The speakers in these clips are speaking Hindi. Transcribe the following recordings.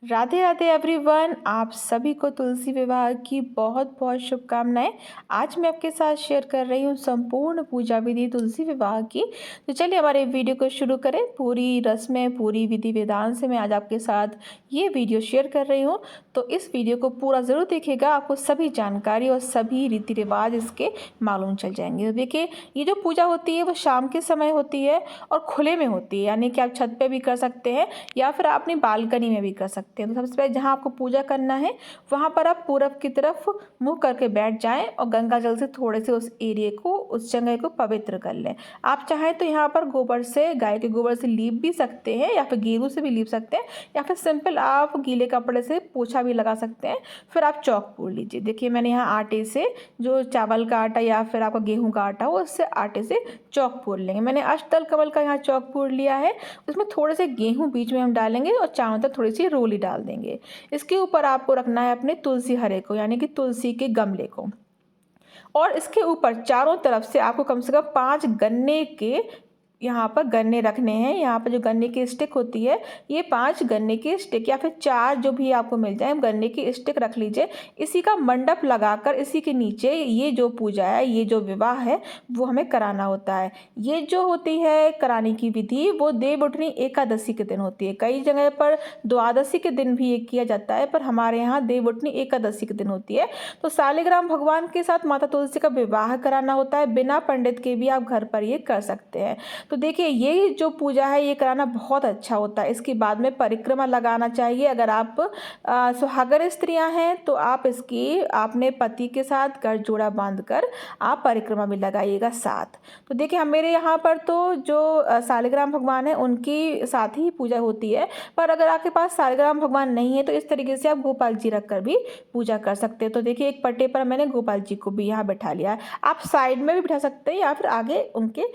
राधे राधे एवरीवन। आप सभी को तुलसी विवाह की बहुत बहुत शुभकामनाएं। आज मैं आपके साथ शेयर कर रही हूँ संपूर्ण पूजा विधि तुलसी विवाह की। तो चलिए हमारे वीडियो को शुरू करें। पूरी रस्में, पूरी विधि विधान से मैं आज आपके साथ ये वीडियो शेयर कर रही हूँ। तो इस वीडियो को पूरा ज़रूर देखिएगा, आपको सभी जानकारी और सभी रीति रिवाज इसके मालूम चल जाएंगे। तो देखिए, ये जो पूजा होती है वो शाम के समय होती है और खुले में होती है, यानी कि आप छत पे भी कर सकते हैं या फिर आप अपनी बालकनी में भी कर सकते हैं। तो सबसे पहले जहाँ आपको पूजा करना है वहाँ पर आप पूरब की तरफ मुंह करके बैठ जाएं और गंगा जल से थोड़े से उस एरिया को, उस जगह को पवित्र कर लें। आप चाहें तो यहाँ पर गोबर से, गाय के गोबर से लीप भी सकते हैं या फिर गेरू से भी लीप सकते हैं या फिर सिंपल आप गीले कपड़े से पोछा भी लगा सकते हैं। फिर आप चौक पूर लीजिए। देखिए, मैंने यहाँ आटे से, जो चावल का आटा या फिर आपका गेहूं का आटा हो, उससे आटे से चौक पूर लेंगे। मैंने अष्टदल कमल का यहाँ चौक पूर लिया है। उसमें थोड़े से गेहूं बीच में हम डालेंगे और चारों तरफ थोड़ी सी रोली डाल देंगे। इसके ऊपर आपको रखना है अपने तुलसी हरे को, यानी कि तुलसी के गमले को। और इसके ऊपर चारों तरफ से आपको कम से कम 5 गन्ने के, यहाँ पर गन्ने रखने हैं। यहाँ पर जो गन्ने की स्टिक होती है, ये 5 गन्ने की स्टिक या फिर 4 जो भी आपको मिल जाए, गन्ने की स्टिक रख लीजिए। इसी का मंडप लगाकर इसी के नीचे ये जो पूजा है, ये जो विवाह है, वो हमें कराना होता है। ये जो होती है कराने की विधि, वो देवउठनी एकादशी के दिन होती है। कई जगह पर द्वादशी के दिन भी ये किया जाता है, पर हमारे यहाँ देवउठनी एकादशी के दिन होती है। तो सालिग्राम भगवान के साथ माता तुलसी का विवाह कराना होता है। बिना पंडित के भी आप घर पर ये कर सकते हैं। तो देखिए, ये जो पूजा है ये कराना बहुत अच्छा होता है। इसके बाद में परिक्रमा लगाना चाहिए। अगर आप सुहागर स्त्रियां हैं तो आप इसकी अपने पति के साथ गठजोड़ा बांधकर आप परिक्रमा भी लगाइएगा साथ। तो देखिए, हम मेरे यहाँ पर तो जो सालिग्राम भगवान है उनकी साथ ही पूजा होती है। पर अगर आपके पास सालिग्राम भगवान नहीं है तो इस तरीके से आप गोपाल जी रखकर भी पूजा कर सकते हैं। तो देखिए, एक पट्टे पर मैंने गोपाल जी को भी यहाँ बैठा लिया है। आप साइड में भी बिठा सकते हैं या फिर आगे उनके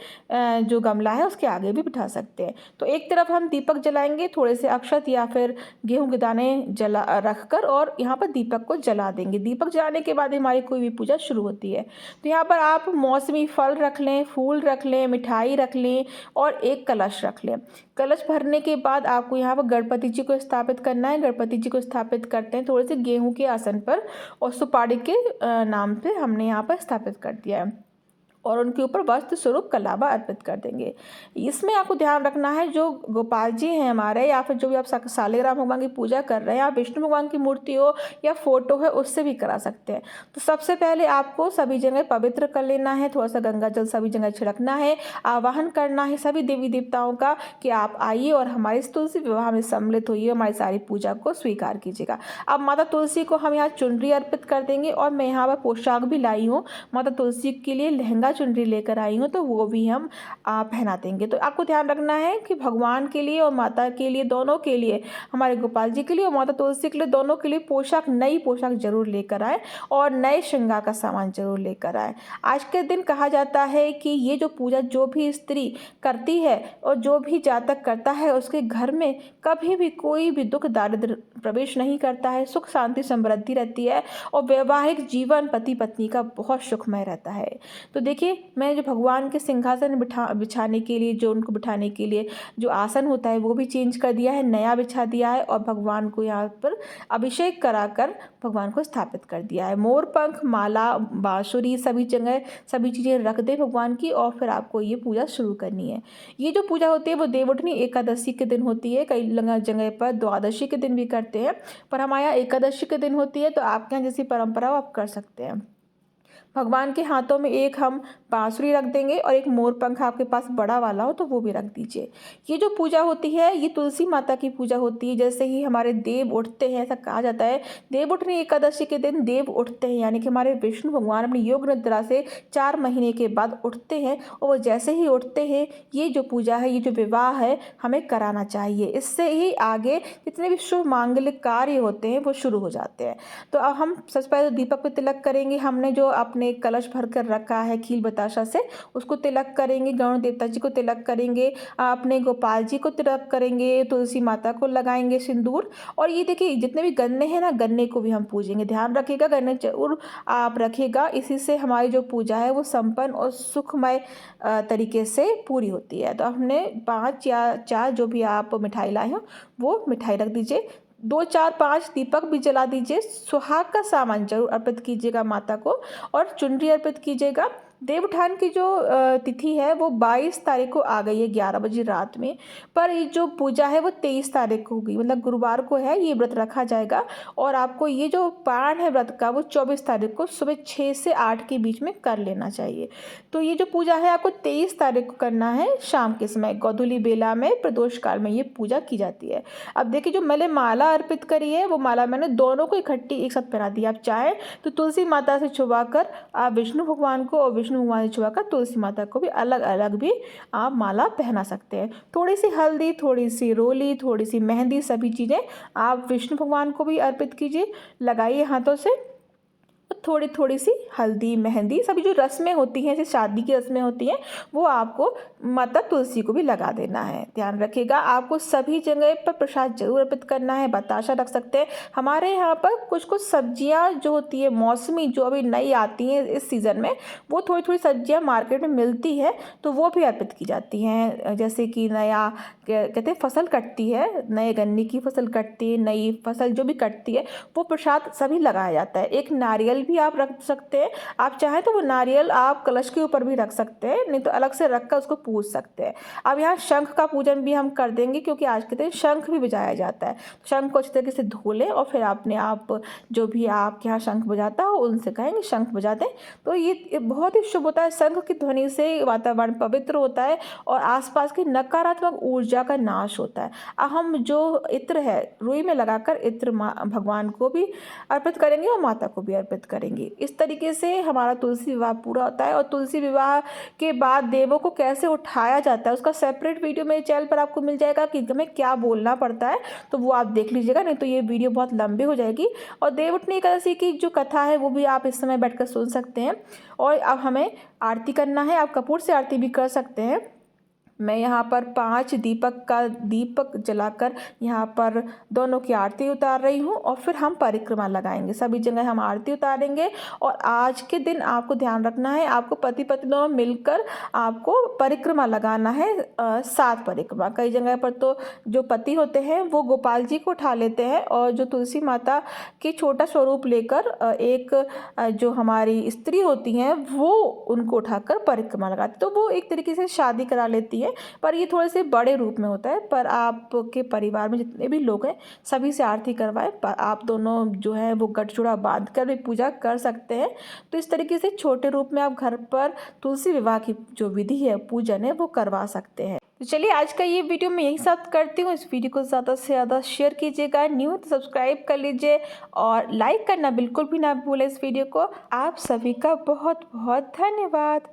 जो गमला है उसके आगे भी बिठा सकते हैं। तो एक तरफ हम दीपक जलाएंगे, थोड़े से अक्षत या फिर गेहूं के दाने जला रखकर, और यहाँ पर दीपक को जला देंगे। दीपक जलाने के बाद हमारी कोई भी पूजा शुरू होती है। तो यहाँ पर आप मौसमी फल रख लें, फूल रख लें, मिठाई रख लें और एक कलश रख लें। कलश भरने के बाद आपको यहाँ पर गणपति जी को स्थापित करना है। गणपति जी को स्थापित करते हैं थोड़े से गेहूं के आसन पर और सुपारी के नाम पे हमने यहाँ पर स्थापित कर दिया है और उनके ऊपर वस्त्र स्वरूप कलावा अर्पित कर देंगे। इसमें आपको ध्यान रखना है, जो गोपाल जी हैं हमारे या फिर जो भी आप सालिग्राम भगवान की पूजा कर रहे हैं, आप विष्णु भगवान की मूर्ति हो या फोटो है उससे भी करा सकते हैं। तो सबसे पहले आपको सभी जगह पवित्र कर लेना है, थोड़ा सा गंगा जल सभी जगह छिड़कना है, आवाहन करना है सभी देवी देवताओं का कि आप आइए और हमारे इस तुलसी विवाह में सम्मिलित होइए, हमारी सारी पूजा को स्वीकार कीजिएगा। अब माता तुलसी को हम यहाँ चुनरी अर्पित कर देंगे और मैं यहाँ पर पोशाक भी लाई हूँ, माता तुलसी के लिए लहंगा चुनरी लेकर आई हूँ, तो वो भी हम पहना देंगे। तो आपको ध्यान रखना है कि भगवान के लिए और माता के लिए, दोनों के लिए, हमारे गोपाल जी के लिए और माता तुलसी के लिए, दोनों के लिए पोशाक, नई पोशाक जरूर लेकर आए और नए श्रृंगार का सामान जरूर लेकर आए। आज के दिन कहा जाता है कि ये जो पूजा जो भी स्त्री करती है और जो भी जातक करता है, उसके घर में कभी भी कोई भी दुख दारिद्र प्रवेश नहीं करता है। सुख शांति समृद्धि रहती है और वैवाहिक जीवन पति पत्नी का बहुत सुखमय रहता है। तो देखिए, मैं जो भगवान के सिंहासन बिछाने के लिए, जो उनको बिठाने के लिए जो आसन होता है वो भी चेंज कर दिया है, नया बिछा दिया है और भगवान को यहाँ पर अभिषेक कराकर भगवान को स्थापित कर दिया है। मोर पंख, माला, बांसुरी, सभी जगह सभी चीज़ें रख दे भगवान की और फिर आपको ये पूजा शुरू करनी है। ये जो पूजा होती है वो देवउठनी एकादशी के दिन होती है। कई जगह पर द्वादशी के दिन भी करते हैं, पर हमारे यहाँ एकादशी के दिन होती है। तो आपके यहाँ जैसी परंपरा हो आप कर सकते हैं। भगवान के हाथों में एक हम बांसुरी रख देंगे और एक मोर पंख आपके पास बड़ा वाला हो तो वो भी रख दीजिए। ये जो पूजा होती है ये तुलसी माता की पूजा होती है। जैसे ही हमारे देव उठते हैं, ऐसा कहा जाता है, देव उठनी एकादशी के दिन देव उठते हैं, यानी कि हमारे विष्णु भगवान अपनी योग निद्रा से 4 महीने के बाद उठते हैं और वो जैसे ही उठते हैं ये जो पूजा है, ये जो विवाह है, हमें कराना चाहिए। इससे ही आगे जितने भी शुभ मांगलिक कार्य होते हैं वो शुरू हो जाते हैं। तो अब हम सबसे पहले दीपक पे तिलक करेंगे। हमने जो अपने कलश भर कर रखा है खील बताशा से, उसको तिलक करेंगे। गरुड़ देवता जी को तिलक करेंगे, अपने गोपाल जी को तिलक करेंगे, तुलसी माता को लगाएंगे सिंदूर। और ये देखिए, जितने भी गन्ने हैं ना, गन्ने को भी हम पूजेंगे। ध्यान रखिएगा, गन्ने जरूर आप रखिएगा। इसी से हमारी जो पूजा है वो संपन्न और सुखमय तरीके से पूरी होती है। तो हमने 5 या 4 जो भी आप मिठाई लाए हो वो मिठाई रख दीजिए। 2 4 5 दीपक भी जला दीजिए। सुहाग का सामान जरूर अर्पित कीजिएगा माता को और चुनरी अर्पित कीजिएगा। देवउठान की जो तिथि है वो 22 तारीख को आ गई है 11 बजे रात में, पर ये जो पूजा है वो 23 तारीख को होगी, मतलब गुरुवार को है ये व्रत रखा जाएगा। और आपको ये जो पारण है व्रत का वो 24 तारीख को सुबह 6 से 8 के बीच में कर लेना चाहिए। तो ये जो पूजा है आपको 23 तारीख को करना है शाम के समय गोधूली बेला में प्रदोष काल में ये पूजा की जाती है। अब देखिए जो मैंने माला अर्पित करी है वो माला मैंने दोनों को इकट्ठी एक साथ पहना दी। आप चाहें तो तुलसी माता से छुपा कर आप विष्णु भगवान को और विष्णु भगवान से छुपा कर तुलसी माता को भी अलग अलग भी आप माला पहना सकते हैं। थोड़ी सी हल्दी, थोड़ी सी रोली, थोड़ी सी मेहंदी, सभी चीज़ें आप विष्णु भगवान को भी अर्पित कीजिए, लगाइए हाथों से। थोड़ी थोड़ी सी हल्दी, मेहंदी, सभी जो रस्में होती हैं, जैसे शादी की रस्में होती हैं, वो आपको माता तुलसी को भी लगा देना है। ध्यान रखिएगा आपको सभी जगह पर प्रसाद जरूर अर्पित करना है। बताशा रख सकते हैं। हमारे यहाँ पर कुछ कुछ सब्जियाँ जो होती है मौसमी, जो अभी नई आती हैं इस सीज़न में, वो थोड़ी थोड़ी सब्जियाँ मार्केट में मिलती है तो वो भी अर्पित की जाती हैं। जैसे कि नया कहते हैं फसल कटती है, नए गन्ने की फसल कटती है, नई फसल जो भी कटती है वो प्रसाद सभी लगाया जाता है। एक नारियल भी आप रख सकते हैं। आप चाहें तो वो नारियल आप कलश के ऊपर भी रख सकते हैं, नहीं तो अलग से रख कर उसको पूज सकते हैं। अब यहाँ शंख का पूजन भी हम कर देंगे, क्योंकि आज के दिन शंख भी बजाया जाता है। शंख को अच्छी तरीके से धो लें और फिर अपने आप जो भी आपके यहाँ शंख बजाता हो उनसे कहेंगे शंख बजा दें, तो ये बहुत ही शुभ होता है। शंख की ध्वनि से वातावरण पवित्र होता है और आसपास की नकारात्मक ऊर्जा का नाश होता है। हम जो इत्र है रुई में लगाकर इत्र भगवान को भी अर्पित करेंगे और माता को भी अर्पित करेंगे। इस तरीके से हमारा तुलसी विवाह पूरा होता है। और तुलसी विवाह के बाद देवों को कैसे उठाया जाता है उसका सेपरेट वीडियो मेरे चैनल पर आपको मिल जाएगा कि हमें क्या बोलना पड़ता है, तो वो आप देख लीजिएगा, नहीं तो ये वीडियो बहुत लंबी हो जाएगी। और देवउठनी एकादशी की जो कथा है वो भी आप इस समय बैठकर सुन सकते हैं। और अब हमें आरती करना है। आप कपूर से आरती भी कर सकते हैं। मैं यहाँ पर 5 दीपक जलाकर यहाँ पर दोनों की आरती उतार रही हूँ और फिर हम परिक्रमा लगाएंगे। सभी जगह हम आरती उतारेंगे। और आज के दिन आपको ध्यान रखना है, आपको पति पत्नी दोनों मिलकर आपको परिक्रमा लगाना है, 7 परिक्रमा। कई जगह पर तो जो पति होते हैं वो गोपाल जी को उठा लेते हैं और जो तुलसी माता की छोटा स्वरूप लेकर एक जो हमारी स्त्री होती हैं वो उनको उठाकर परिक्रमा लगाती, तो वो एक तरीके से शादी करा लेती है। पर ये थोड़े से बड़े रूप में होता है। पर आपके परिवार में जितने भी लोग हैं सभी से आरती करवाएं। पर आप दोनों जो है वो गठजोड़ा बांध कर भी पूजा कर सकते हैं। तो इस तरीके से छोटे रूप में आप घर पर तुलसी विवाह की जो विधि है, पूजन है, वो करवा सकते हैं। तो चलिए आज का ये वीडियो मैं यही समाप्त करती हूँ। इस वीडियो को ज़्यादा से ज़्यादा शेयर कीजिएगा, न्यू तो सब्सक्राइब कर लीजिए और लाइक करना बिल्कुल भी ना भूलें इस वीडियो को। आप सभी का बहुत बहुत धन्यवाद।